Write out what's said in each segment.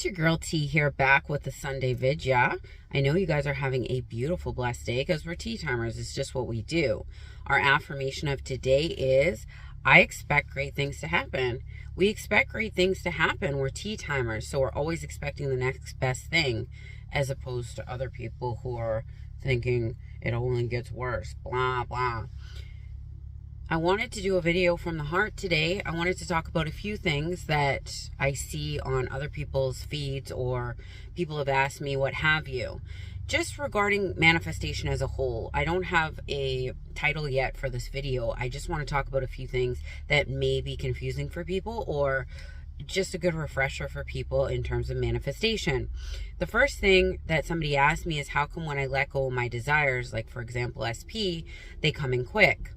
your girl T here, back with the Sunday vid. Yeah, I know you guys are having a beautiful, blessed day because we're tea timers. It's just what we do. Our affirmation of today is, I expect great things to happen. We expect great things to happen. We're tea timers, so we're always expecting the next best thing, as opposed to other people who are thinking it only gets worse, blah, blah. I wanted to do a video from the heart today. I wanted to talk about a few things that I see on other people's feeds, or people have asked me, what have you. Just regarding manifestation as a whole. I don't have a title yet for this video. I just want to talk about a few things that may be confusing for people, or just a good refresher for people in terms of manifestation. The first thing that somebody asked me is, how come when I let go of my desires, like for example SP, they come in quick?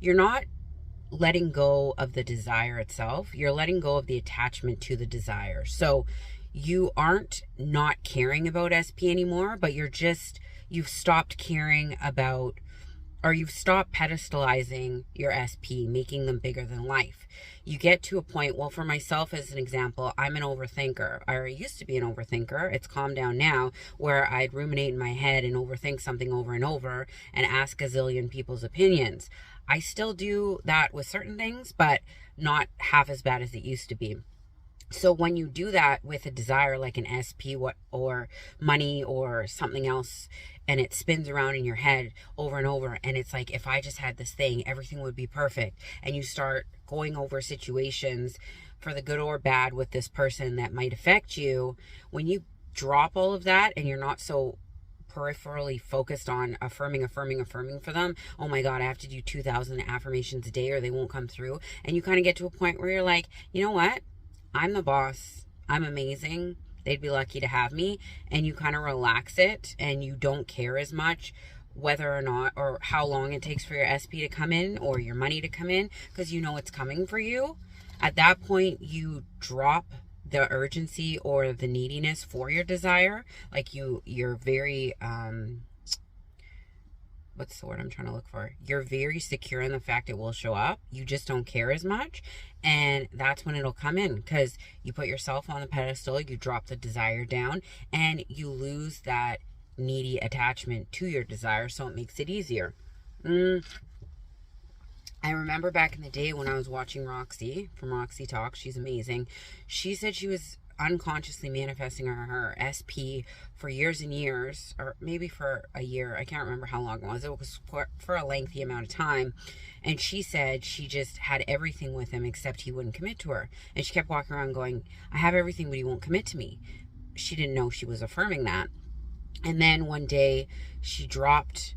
You're not letting go of the desire itself. You're letting go of the attachment to the desire. So you aren't not caring about SP anymore, but you've stopped caring about, or you've stopped pedestalizing your SP, making them bigger than life. You get to a point, well, for myself as an example, I'm an overthinker. I used to be an overthinker. It's calmed down now, where I'd ruminate in my head and overthink something over and over and ask a zillion people's opinions. I still do that with certain things, but not half as bad as it used to be. So when you do that with a desire like an SP or money or something else, and it spins around in your head over and over, and it's like, if I just had this thing, everything would be perfect. And you start going over situations for the good or bad with this person that might affect you. When you drop all of that and you're not so peripherally focused on affirming for them, oh my God, I have to do 2,000 affirmations a day or they won't come through. And you kind of get to a point where you're like, you know what? I'm the boss. I'm amazing. They'd be lucky to have me. And you kind of relax it and you don't care as much whether or not, or how long it takes for your SP to come in or your money to come in, because you know it's coming for you. At that point, you drop the urgency or the neediness for your desire. Like you're very, what's the word I'm trying to look for? You're very secure in the fact it will show up. You just don't care as much. And that's when it'll come in, because you put yourself on the pedestal, you drop the desire down, and you lose that needy attachment to your desire. So it makes it easier. I remember back in the day when I was watching Roxy from Roxy Talk. She's amazing. She said she was unconsciously manifesting her SP for years and years, or maybe for a year. I can't remember how long it was. It was for a lengthy amount of time. And she said she just had everything with him except he wouldn't commit to her. And she kept walking around going, I have everything, but he won't commit to me. She didn't know she was affirming that. And then one day she dropped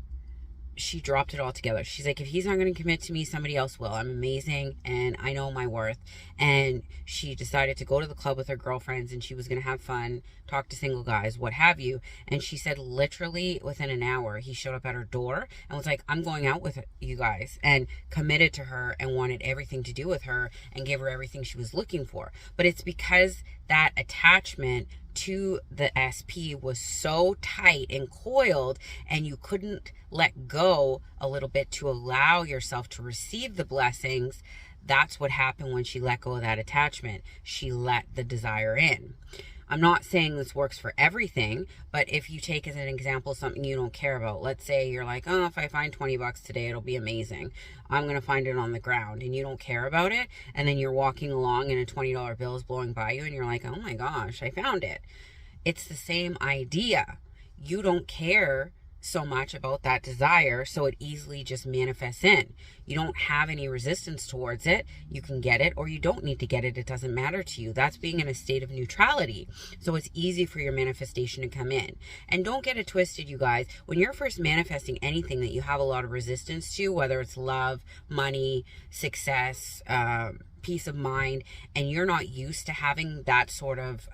it all together. She's like, if he's not going to commit to me, somebody else will. I'm amazing and I know my worth. And she decided to go to the club with her girlfriends, and she was going to have fun, talk to single guys, what have you. And she said literally within an hour, he showed up at her door and was like, I'm going out with you guys, and committed to her and wanted everything to do with her and gave her everything she was looking for. But it's because that attachment to the SP was so tight and coiled, and you couldn't let go a little bit to allow yourself to receive the blessings. That's what happened when she let go of that attachment. She let the desire in. I'm not saying this works for everything, but if you take as an example something you don't care about, let's say you're like, oh, if I find 20 bucks today, it'll be amazing. I'm going to find it on the ground, and you don't care about it. And then you're walking along and a $20 bill is blowing by you and you're like, oh my gosh, I found it. It's the same idea. You don't care so much about that desire, so it easily just manifests in. You don't have any resistance towards it. You can get it or you don't need to get it. It doesn't matter to you. That's being in a state of neutrality. So it's easy for your manifestation to come in. And don't get it twisted, you guys. When you're first manifesting anything that you have a lot of resistance to, whether it's love, money, success, peace of mind, and you're not used to having that sort of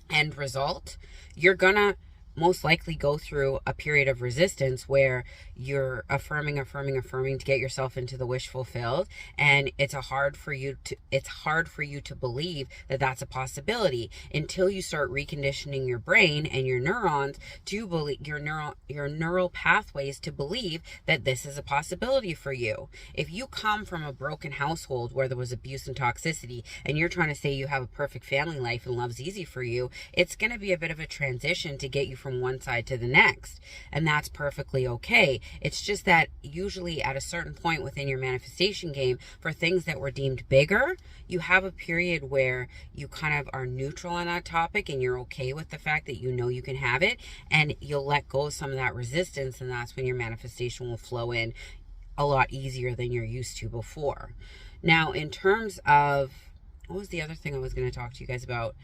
end result, you're gonna most likely go through a period of resistance where you're affirming to get yourself into the wish fulfilled, and it's hard for you to believe that that's a possibility until you start reconditioning your brain and your neurons to believe, your neural pathways to believe that this is a possibility for you. If you come from a broken household where there was abuse and toxicity, and you're trying to say you have a perfect family life and love's easy for you, it's going to be a bit of a transition to get you from one side to the next, and that's perfectly okay. It's just that usually at a certain point within your manifestation game, for things that were deemed bigger, you have a period where you kind of are neutral on that topic and you're okay with the fact that you know you can have it, and you'll let go of some of that resistance, and that's when your manifestation will flow in a lot easier than you're used to before. Now, in terms of, what was the other thing I was going to talk to you guys about?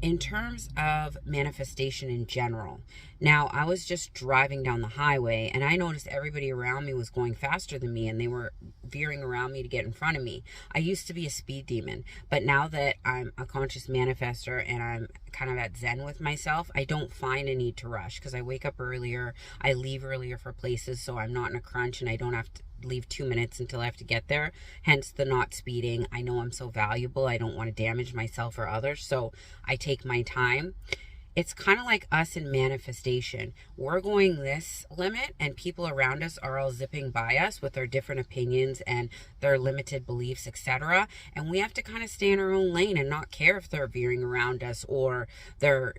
In terms of manifestation in general. Now, I was just driving down the highway and I noticed everybody around me was going faster than me, and they were veering around me to get in front of me. I used to be a speed demon, but now that I'm a conscious manifester and I'm kind of at zen with myself, I don't find a need to rush because I wake up earlier, I leave earlier for places, so I'm not in a crunch and I don't have to leave 2 minutes until I have to get there. Hence the not speeding. I know I'm so valuable. I don't want to damage myself or others, so I take my time. It's kind of like us in manifestation. We're going this limit and people around us are all zipping by us with their different opinions and their limited beliefs, etc. And we have to kind of stay in our own lane and not care if they're veering around us or they're,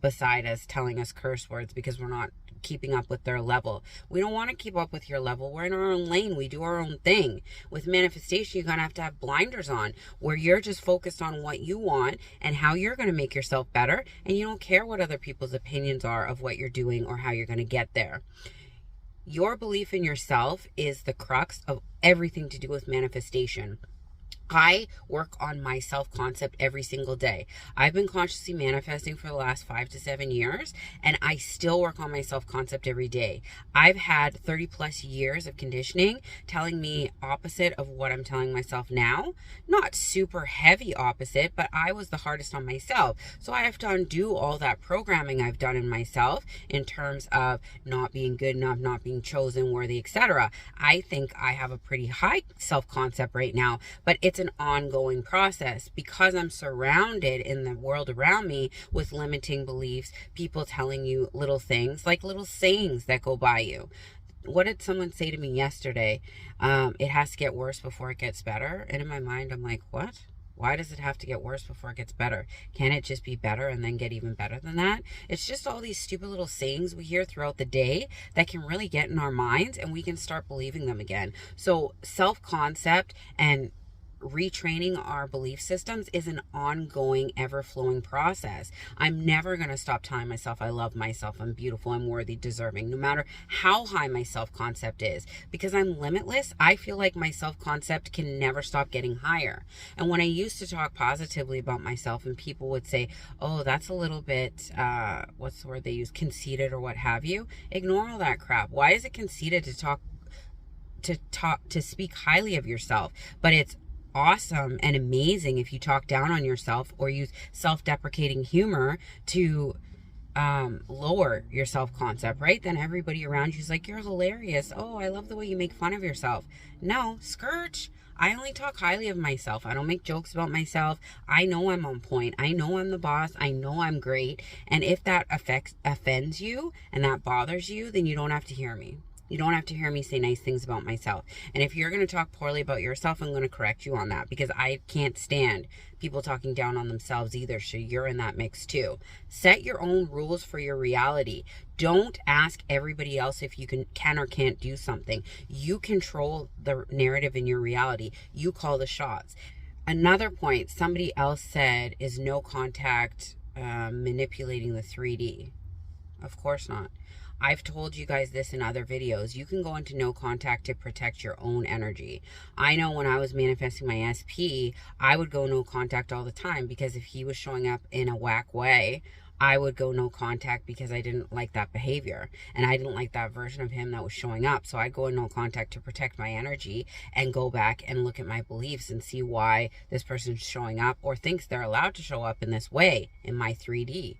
beside us telling us curse words because we're not keeping up with their level. We don't want to keep up with your level. We're in our own lane. We do our own thing. With manifestation, you're going to have blinders on where you're just focused on what you want and how you're going to make yourself better, and you don't care what other people's opinions are of what you're doing or how you're going to get there. Your belief in yourself is the crux of everything to do with manifestation. I work on my self-concept every single day. I've been consciously manifesting for the last 5 to 7 years, and I still work on my self-concept every day. I've had 30 plus years of conditioning telling me opposite of what I'm telling myself now. Not super heavy opposite, but I was the hardest on myself. So I have to undo all that programming I've done in myself in terms of not being good enough, not being chosen, worthy, etc. I think I have a pretty high self-concept right now, but it's an ongoing process because I'm surrounded in the world around me with limiting beliefs, people telling you little things, like little sayings that go by you. What did someone say to me yesterday? It has to get worse before it gets better. And in my mind, I'm like, what? Why does it have to get worse before it gets better? Can't it just be better and then get even better than that? It's just all these stupid little sayings we hear throughout the day that can really get in our minds and we can start believing them again. So self-concept and retraining our belief systems is an ongoing, ever-flowing process. I'm never going to stop telling myself I love myself, I'm beautiful, I'm worthy, deserving, no matter how high my self-concept is. Because I'm limitless, I feel like my self-concept can never stop getting higher. And when I used to talk positively about myself and people would say, oh, that's a little bit, what's the word they use, conceited or what have you, ignore all that crap. Why is it conceited to speak highly of yourself? But it's awesome and amazing if you talk down on yourself or use self-deprecating humor to lower your self-concept, right? Then everybody around you is like, you're hilarious. Oh, I love the way you make fun of yourself. No, skirt. I only talk highly of myself. I don't make jokes about myself. I know I'm on point. I know I'm the boss. I know I'm great. And if that offends you and that bothers you, then you don't have to hear me. You don't have to hear me say nice things about myself. And if you're going to talk poorly about yourself, I'm going to correct you on that because I can't stand people talking down on themselves either. So you're in that mix too. Set your own rules for your reality. Don't ask everybody else if you can or can't do something. You control the narrative in your reality. You call the shots. Another point somebody else said is no contact manipulating the 3D. Of course not. I've told you guys this in other videos. You can go into no contact to protect your own energy. I know when I was manifesting my SP, I would go no contact all the time because if he was showing up in a whack way, I would go no contact because I didn't like that behavior and I didn't like that version of him that was showing up. So I go in no contact to protect my energy and go back and look at my beliefs and see why this person's showing up or thinks they're allowed to show up in this way in my 3D.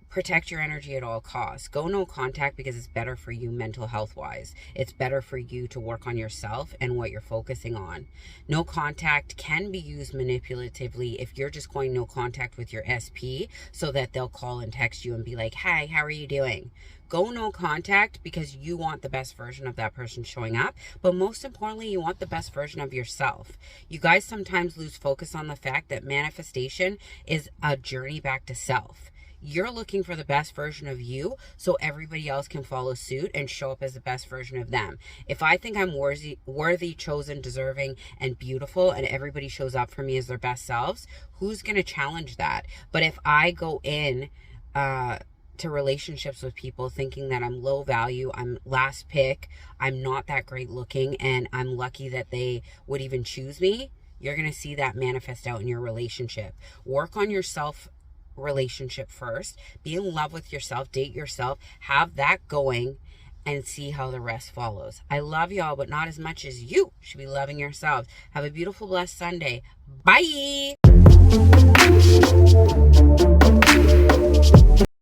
protect your energy at all costs. Go no contact because it's better for you mental health wise. It's better for you to work on yourself and what you're focusing on. No contact can be used manipulatively if you're just going no contact with your SP so that they'll call and text you and be like, "Hi, how are you doing?" Go no contact because you want the best version of that person showing up, but most importantly, you want the best version of yourself. You guys sometimes lose focus on the fact that manifestation is a journey back to self. You're looking for the best version of you so everybody else can follow suit and show up as the best version of them. If I think I'm worthy, chosen, deserving, and beautiful, and everybody shows up for me as their best selves, who's going to challenge that? But if I go in to relationships with people thinking that I'm low value, I'm last pick, I'm not that great looking, and I'm lucky that they would even choose me, you're going to see that manifest out in your relationship. Work on yourself relationship first. Be in love with yourself, date yourself, have that going, and see how the rest follows. I love y'all, but not as much as you should be loving yourselves. Have a beautiful, blessed Sunday. Bye.